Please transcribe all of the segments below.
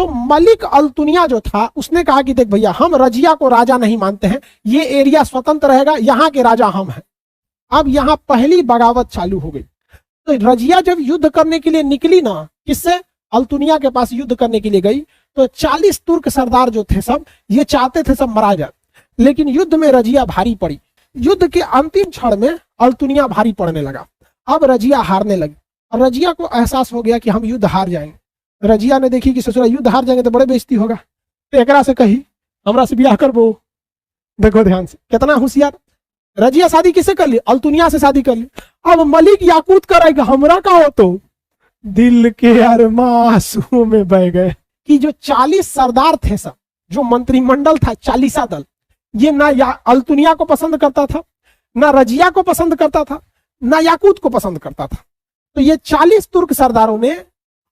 तो मलिक अल्तुनिया जो था उसने कहा कि देख भैया, हम रजिया को राजा नहीं मानते हैं, ये एरिया स्वतंत्र रहेगा, यहाँ के राजा हम हैं। अब यहाँ पहली बगावत चालू हो गई। तो रजिया जब युद्ध करने के लिए निकली ना, किससे? अल्तुनिया के पास युद्ध करने के लिए गई, तो 40 तुर्क सरदार जो थे सब ये चाहते थे सब मरा जाए, लेकिन युद्ध में रजिया भारी पड़ी। युद्ध के अंतिम क्षण में अल्तुनिया भारी पड़ने लगा। अब रजिया हारने लगी और रजिया को एहसास हो गया कि हम युद्ध हार जाएंगे। रजिया ने देखी कि ससुरा युद्ध हार जाएंगे तो बड़े बेइज्जती होगा, तो एकरा से कही हमरा से ब्याह करबो। देखो ध्यान से, कितना होशियार। रजिया शादी किससे कर ली? अल्तुनिया से शादी कर ली। अब मलिक याकूत करेगा, हमरा का हो तो दिल के अरमां आंसुओं में बह गए कि जो 40 सरदार थे सब, जो मंत्रिमंडल था 40 दल, ये ना अल्तुनिया को पसंद करता था, ना रजिया को पसंद करता था, ना याकूत को पसंद करता था। तो ये 40 तुर्क सरदारों ने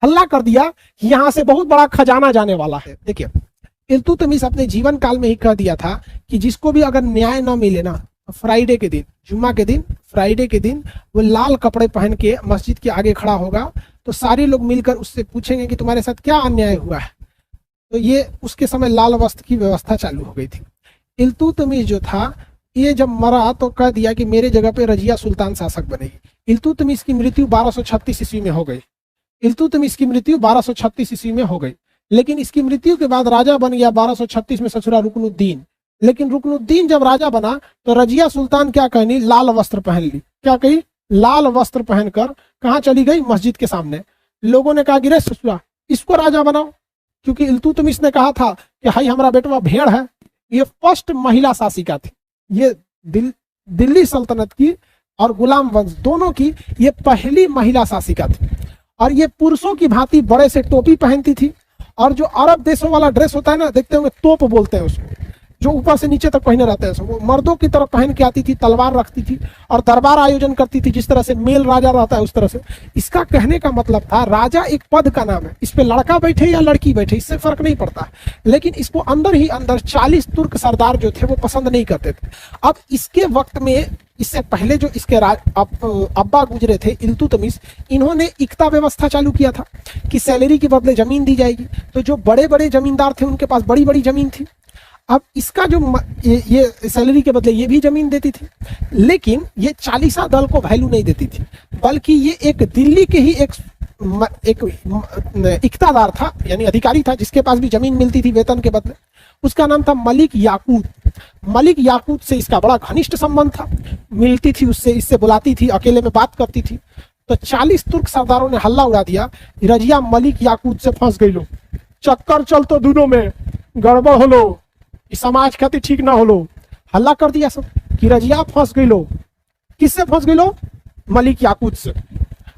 हल्ला कर दिया कि यहां से बहुत बड़ा खजाना जाने वाला है। देखिए, इल्तुतमिश अपने जीवन काल में ही कह दिया था कि जिसको भी अगर न्याय न मिले ना, फ्राइडे के दिन, जुम्मा के दिन, फ्राइडे के दिन वो लाल कपड़े पहन के मस्जिद के आगे खड़ा होगा, तो सारे लोग मिलकर उससे पूछेंगे कि तुम्हारे साथ क्या अन्याय हुआ है। तो ये उसके समय लाल वस्त्र की व्यवस्था चालू हो गई थी। इल्तुतमिश जो था ये जब मरा तो कह दिया कि मेरे जगह पे रजिया सुल्तान शासक बनेगी। इल्तुतमिश की मृत्यु 1236 ईस्वी में हो गई। इल्तुतमिश की मृत्यु 1236 ईस्वी में हो गई, लेकिन इसकी मृत्यु के बाद राजा बन गया 1236 में ससुरा रुकनुद्दीन। लेकिन रुकनुद्दीन जब राजा बना तो रजिया सुल्तान क्या कहनी? लाल वस्त्र पहन ली। क्या कही? लाल वस्त्र पहनकर कहाँ चली गई? मस्जिद के सामने। लोगों ने कहा कि रे ससुरा, इसको राजा बनाओ, क्योंकि इल्तुतमिश ने कहा था कि हाई हमारा बेटवा भेड़ है। ये फर्स्ट महिला शासिका थी। ये दिल्ली सल्तनत की और गुलाम वंश दोनों की ये पहली महिला शासिका थी। और ये पुरुषों की भांति बड़े से टोपी पहनती थी, और जो अरब देशों वाला ड्रेस होता है ना, देखते होंगे, तोप बोलते हैं उसको, जो ऊपर से नीचे तक पहने रहते हैं, वो मर्दों की तरफ पहन के आती थी, तलवार रखती थी और दरबार आयोजन करती थी, जिस तरह से मेल राजा रहता है उस तरह से। इसका कहने का मतलब था राजा एक पद का नाम है, इस पे लड़का बैठे या लड़की बैठे इससे फर्क नहीं पड़ता, लेकिन इसको अंदर ही अंदर 40 तुर्क सरदार जो थे वो पसंद नहीं करते थे। अब इसके वक्त में, इससे पहले जो इसके अब्बा गुजरे थे इल्तुतमिश, इन्होंने इक्ता व्यवस्था चालू किया था कि सैलरी के बदले जमीन दी जाएगी। तो जो बड़े बड़े जमींदार थे उनके पास बड़ी बड़ी जमीन थी। अब इसका जो ये सैलरी के बदले ये भी जमीन देती थी, लेकिन ये 40 दल को वैल्यू नहीं देती थी, बल्कि ये एक दिल्ली के ही एक इक्तादार था, यानी अधिकारी था, जिसके पास भी जमीन मिलती थी वेतन के बदले। उसका नाम था मलिक याकूत। मलिक याकूत से इसका बड़ा घनिष्ठ संबंध था, मिलती थी उससे, इससे बुलाती थी, अकेले में बात करती थी। तो 40 तुर्क सरदारों ने हल्ला उड़ा दिया, रजिया मलिक याकूत से फंस गई लो, चक्कर चल तो दोनों में गड़बड़ हो लो, समाज खातिर ठीक ना हो लो। हल्ला कर दिया सब कि रजिया फंस गई लो। किससे फंस गई लो? मलिक याकूत से।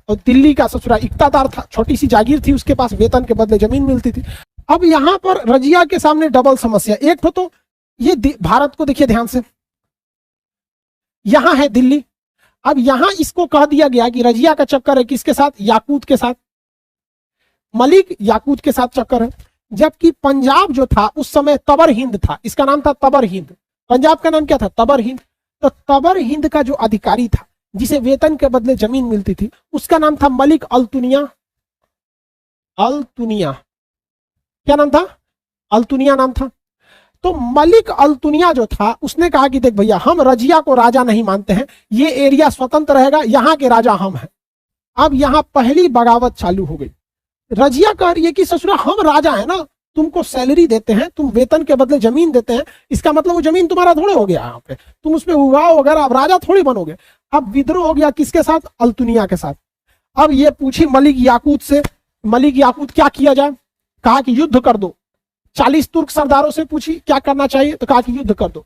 और दिल्ली का ससुरा इक्तादार था, छोटी सी जागीर थी उसके पास, वेतन के बदले जमीन मिलती थी। अब यहां पर रजिया के सामने डबल समस्या। एक तो ये भारत को देखिए ध्यान से, यहां है दिल्ली। अब यहां इसको कह दिया गया कि रजिया का चक्कर है किसके साथ? याकूत के साथ, मलिक याकूत के साथ चक्कर है। जबकि पंजाब जो था उस समय तबर हिंद था, इसका नाम था तबर हिंद। पंजाब का नाम क्या था? तबर हिंद। तो तबर हिंद का जो अधिकारी था, जिसे वेतन के बदले जमीन मिलती थी, उसका नाम था मलिक अल्तुनिया। अल्तुनिया क्या नाम था? अल्तुनिया नाम था। तो मलिक अल्तुनिया जो था उसने कहा कि देख भैया, हम रजिया को राजा नहीं मानते हैं, ये एरिया स्वतंत्र रहेगा, यहाँ के राजा हम हैं। अब यहाँ पहली बगावत चालू हो गई। रजिया कह रही है कि ससुरा हम राजा है ना, तुमको सैलरी देते हैं, तुम वेतन के बदले जमीन देते हैं, इसका मतलब वो जमीन तुम्हारा थोड़े हो गया, यहाँ पे तुम उसमें उगाओ वगैरह, अब राजा थोड़ी बनोगे। अब विद्रोह हो गया किसके साथ? अल्तुनिया के साथ। अब ये पूछी मलिक याकूत से, मलिक याकूत क्या किया जाए? कहा कि युद्ध कर दो। 40 तुर्क सरदारों से पूछी क्या करना चाहिए, तो कहा कि युद्ध कर दो।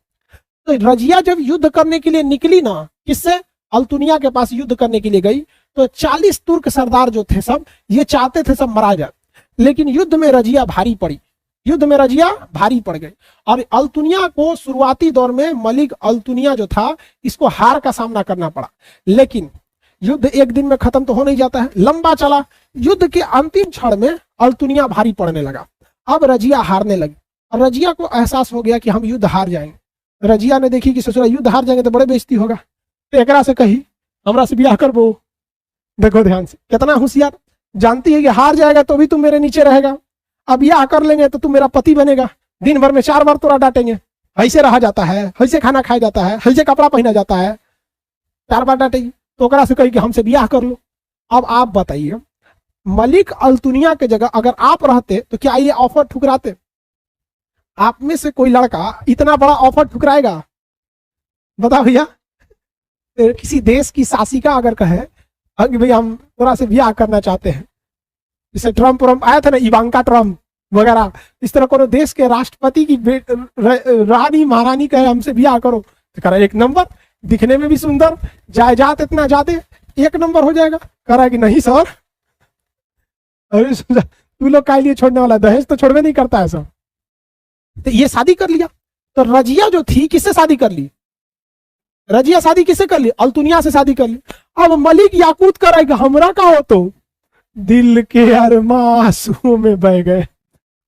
तो रजिया जब युद्ध करने के लिए निकली ना, किससे? अल्तुनिया के पास युद्ध करने के लिए गई, तो 40 तुर्क सरदार जो थे सब ये चाहते थे सब मरा जाए, लेकिन युद्ध में रजिया भारी पड़ी। युद्ध में रजिया भारी पड़ गई और अल्तुनिया को शुरुआती दौर में मलिक अल्तुनिया जो था इसको हार का सामना करना पड़ा। लेकिन युद्ध एक दिन में खत्म तो हो नहीं जाता है, लंबा चला। युद्ध के अंतिम क्षण में अल्तुनिया भारी पड़ने लगा। अब रजिया हारने लगी और रजिया को एहसास हो गया कि हम युद्ध हार जाएंगे। रजिया ने देखी कि ससुरा युद्ध हार जाएंगे तो बड़े बेइज्जती होगा, तो एकरा से कही हमरा से ब्याह करबो। देखो ध्यान से, कितना होशियार, जानती है कि हार जाएगा तो भी तुम मेरे नीचे रहेगा। अब ब्याह कर लेंगे तो तू मेरा पति बनेगा, दिन भर में 4 बार तोरा डांटेंगे, ऐसे रहा जाता है, ऐसे खाना खाया जाता है, ऐसे कपड़ा पहना जाता है, 4 बार डांटेगी तो ओकरा से कही कि हमसे ब्याह कर लो। अब आप बताइए, मलिक अल्तुनिया के जगह अगर आप रहते तो क्या ये ऑफर ठुकराते? आप में से कोई लड़का इतना बड़ा ऑफर ठुकराएगा? बताओ भैया। किसी देश की शासिका अगर कहे कि भाई हम थोड़ा से ब्याह करना चाहते हैं, जैसे ट्रम्प आया था ना, इवांका ट्रम्प वगैरह, इस तरह को देश के राष्ट्रपति की रानी महारानी कहे हमसे ब्याह करो, तो कह रहा 1 नंबर, दिखने में भी सुंदर, जायदाद इतना ज्यादा, 1 नंबर हो जाएगा। कह रहा है कि नहीं सर, अरे तू लोग का लिए छोड़ने वाला, दहेज तो छोड़वे नहीं करता है सर। तो ये शादी कर लिया। तो रजिया जो थी किससे शादी कर ली? रजिया शादी किससे कर ली? अल्तुनिया से शादी कर ली। अब मलिक याकूत करेगा हमरा का हो, तो दिल के अरमां आंसुओं में बह गए।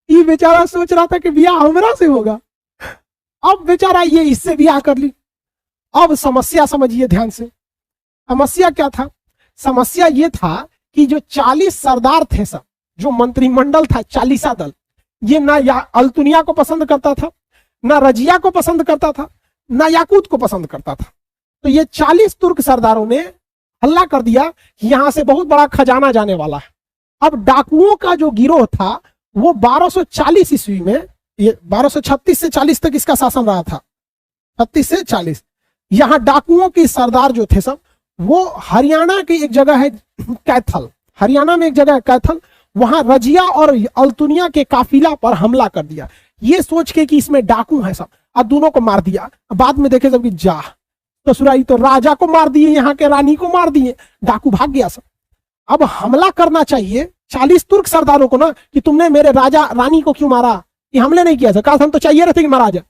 ये बेचारा सोच रहा था कि ब्याह हमरा से होगा, अब बेचारा ये इससे ब्याह कर ली। अब समस्या समझिए ध्यान से, समस्या क्या था? समस्या ये था कि जो 40 सरदार थे सब, जो मंत्रिमंडल था 40 दल, ये ना अल्तुनिया को पसंद करता था, ना रजिया को पसंद करता था, ना याकूत को पसंद करता था। तो ये 40 तुर्क सरदारों ने हल्ला कर दिया कि यहां से बहुत बड़ा खजाना जाने वाला है। अब डाकुओं का जो गिरोह था वो 1240 ईस्वी में, ये 1236 से 40 तक इसका शासन रहा था, 36 से 40। यहाँ डाकुओं के सरदार जो थे सब, वो हरियाणा की एक जगह है कैथल, हरियाणा में एक जगह है कैथल, वहां रजिया और अल्तुनिया के काफिला पर हमला कर दिया, ये सोच के कि इसमें डाकू है सब, अब दोनों को मार दिया। बाद में देखे सब कि जा तो सुराई, तो राजा को मार दिए, यहाँ के रानी को मार दिए, डाकू भाग गया सब। अब हमला करना चाहिए 40 तुर्क सरदारों को ना, कि तुमने मेरे राजा रानी को क्यों मारा, ये हमले नहीं किया था, कहा हम तो चाहिए रहते कि मारा जाए।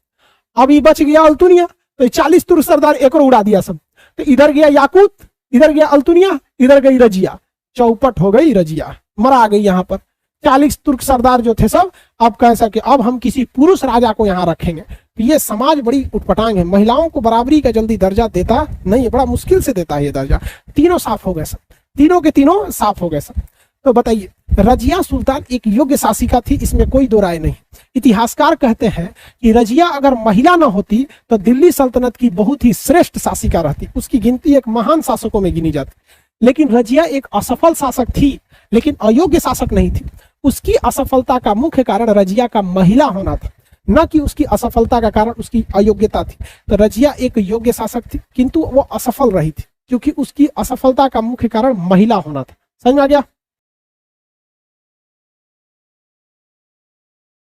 अब ये बच गया अल्तुनिया, तो 40 तुर्क सरदार एक और उड़ा दिया सब। तो इधर गया याकूत, इधर गया अल्तुनिया, इधर गई रजिया, चौपट हो गई रजिया, मरा गई यहाँ पर। 40 तुर्क सरदार जो थे सब अब कह सके अब हम किसी पुरुष राजा को यहाँ रखेंगे। तो ये समाज बड़ी उटपटांग है, महिलाओं को बराबरी का जल्दी दर्जा देता नहीं है, बड़ा मुश्किल से देता है ये दर्जा। तीनों साफ हो गए सब, तीनों के तीनों साफ हो गए सब। तो बताइए, रजिया सुल्तान एक योग्य शासिका थी, इसमें कोई दो राय नहीं। इतिहासकार कहते हैं कि रजिया अगर महिला न होती तो दिल्ली सल्तनत की बहुत ही श्रेष्ठ शासिका रहती, उसकी गिनती एक महान शासकों में गिनी जाती। लेकिन रजिया एक असफल शासक थी, लेकिन अयोग्य शासक नहीं थी। उसकी असफलता का मुख्य कारण रजिया का महिला होना था, न कि उसकी असफलता का कारण उसकी अयोग्यता थी। तो रजिया एक योग्य शासक थी, किंतु वो असफल रही थी क्योंकि उसकी असफलता का मुख्य कारण महिला होना था। समझ में आ गया?